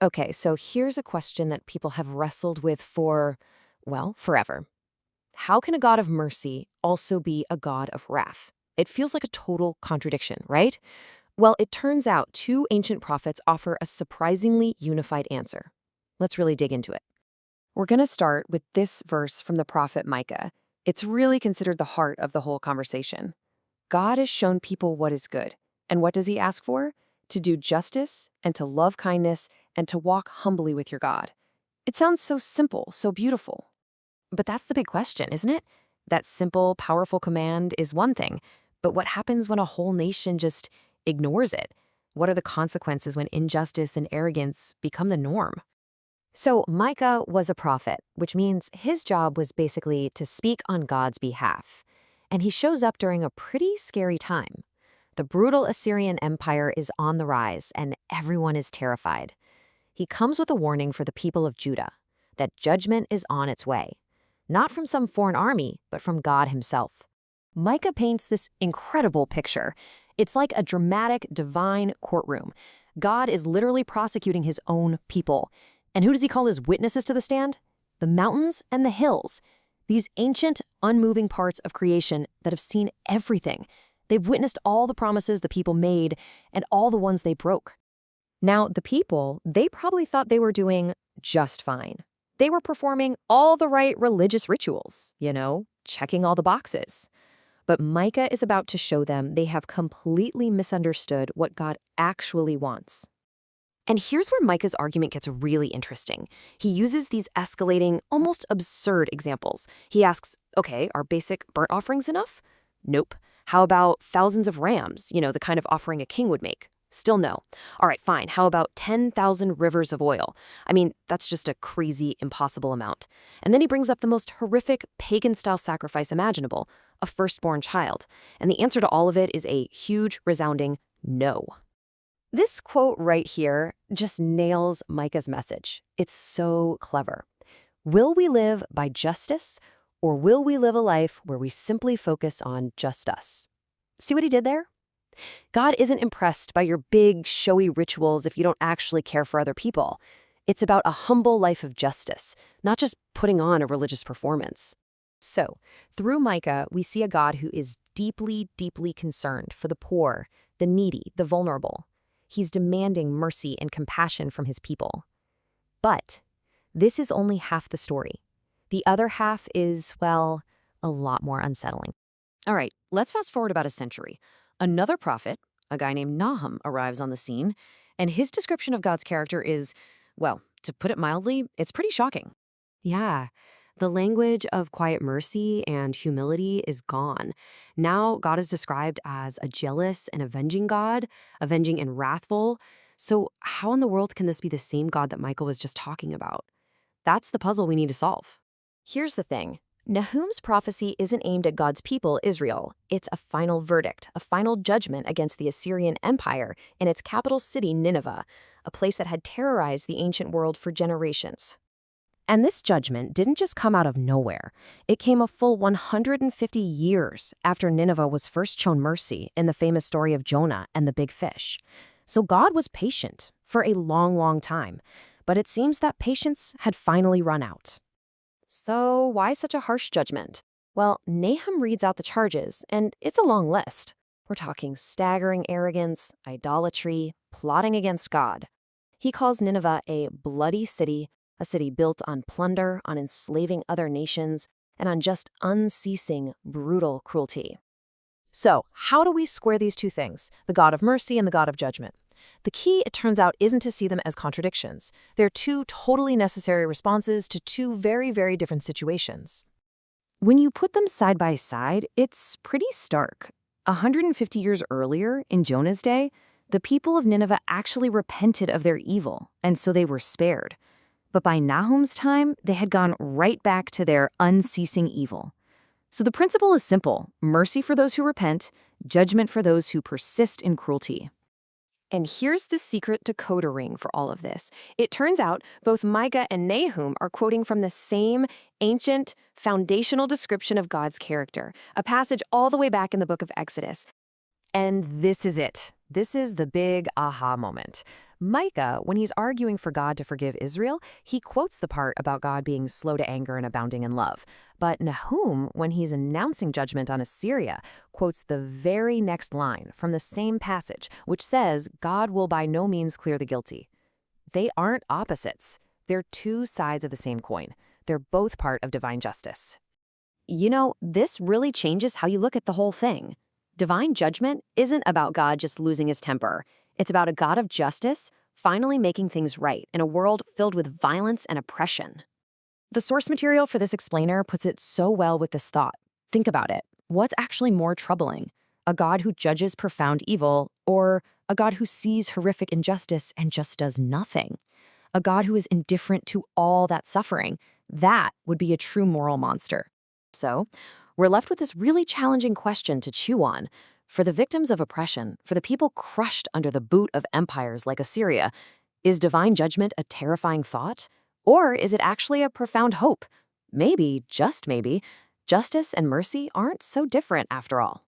Okay, so here's a question that people have wrestled with for, well, forever. How can a God of mercy also be a God of wrath? It feels like a total contradiction, right? Well, it turns out two ancient prophets offer a surprisingly unified answer. Let's really dig into it. We're going to start with this verse from the prophet Micah. It's really considered the heart of the whole conversation. God has shown people what is good. And what does he ask for? To do justice and to love kindness and to walk humbly with your God. It sounds so simple, so beautiful. But that's the big question, isn't it? That simple, powerful command is one thing, but what happens when a whole nation just ignores it? What are the consequences when injustice and arrogance become the norm? So Micah was a prophet, which means his job was basically to speak on God's behalf. And he shows up during a pretty scary time. The brutal Assyrian Empire is on the rise, and everyone is terrified. He comes with a warning for the people of Judah, that judgment is on its way. Not from some foreign army, but from God himself. Micah paints this incredible picture. It's like a dramatic, divine courtroom. God is literally prosecuting his own people. And who does he call his witnesses to the stand? The mountains and the hills. These ancient, unmoving parts of creation that have seen everything. They've witnessed all the promises the people made and all the ones they broke. Now, the people, they probably thought they were doing just fine. They were performing all the right religious rituals, checking all the boxes. But Micah is about to show them they have completely misunderstood what God actually wants. And here's where Micah's argument gets really interesting. He uses these escalating, almost absurd examples. He asks, okay, are basic burnt offerings enough? Nope. How about thousands of rams, the kind of offering a king would make? Still no. All right, fine. How about 10,000 rivers of oil? I mean, that's just a crazy, impossible amount. And then he brings up the most horrific pagan-style sacrifice imaginable, a firstborn child. And the answer to all of it is a huge, resounding no. This quote right here just nails Micah's message. It's so clever. Will we live by justice, or will we live a life where we simply focus on just us? See what he did there? God isn't impressed by your big, showy rituals if you don't actually care for other people. It's about a humble life of justice, not just putting on a religious performance. So, through Micah, we see a God who is deeply, deeply concerned for the poor, the needy, the vulnerable. He's demanding mercy and compassion from his people. But this is only half the story. The other half is, well, a lot more unsettling. All right, let's fast forward about a century. Another prophet, a guy named Nahum, arrives on the scene, and his description of God's character is, well, to put it mildly, it's pretty shocking. Yeah, the language of quiet mercy and humility is gone. Now God is described as a jealous and avenging God, avenging and wrathful. So how in the world can this be the same God that Michael was just talking about? That's the puzzle we need to solve. Here's the thing. Nahum's prophecy isn't aimed at God's people, Israel. It's a final verdict, a final judgment against the Assyrian Empire in its capital city, Nineveh, a place that had terrorized the ancient world for generations. And this judgment didn't just come out of nowhere. It came a full 150 years after Nineveh was first shown mercy in the famous story of Jonah and the big fish. So God was patient for a long, long time, but it seems that patience had finally run out. So why such a harsh judgment? Well, Nahum reads out the charges, and it's a long list. We're talking staggering arrogance, idolatry, plotting against God. He calls Nineveh a bloody city, a city built on plunder, on enslaving other nations, and on just unceasing, brutal cruelty. So, how do we square these two things, the God of mercy and the God of judgment? The key, it turns out, isn't to see them as contradictions. They're two totally necessary responses to two very, very different situations. When you put them side by side, it's pretty stark. 150 years earlier, in Jonah's day, the people of Nineveh actually repented of their evil, and so they were spared. But by Nahum's time, they had gone right back to their unceasing evil. So the principle is simple: mercy for those who repent, judgment for those who persist in cruelty. And here's the secret decoder ring for all of this. It turns out both Micah and Nahum are quoting from the same ancient, foundational description of God's character, a passage all the way back in the book of Exodus. And this is it. This is the big aha moment. Micah, when he's arguing for God to forgive Israel, he quotes the part about God being slow to anger and abounding in love. But Nahum, when he's announcing judgment on Assyria, quotes the very next line from the same passage, which says God will by no means clear the guilty. They aren't opposites. They're two sides of the same coin. They're both part of divine justice. This really changes how you look at the whole thing. Divine judgment isn't about God just losing his temper. It's about a God of justice finally making things right in a world filled with violence and oppression. The source material for this explainer puts it so well with this thought. Think about it. What's actually more troubling? A God who judges profound evil, or a God who sees horrific injustice and just does nothing? A God who is indifferent to all that suffering. That would be a true moral monster. So, we're left with this really challenging question to chew on. For the victims of oppression, for the people crushed under the boot of empires like Assyria, is divine judgment a terrifying thought? Or is it actually a profound hope? Maybe, just maybe, justice and mercy aren't so different after all.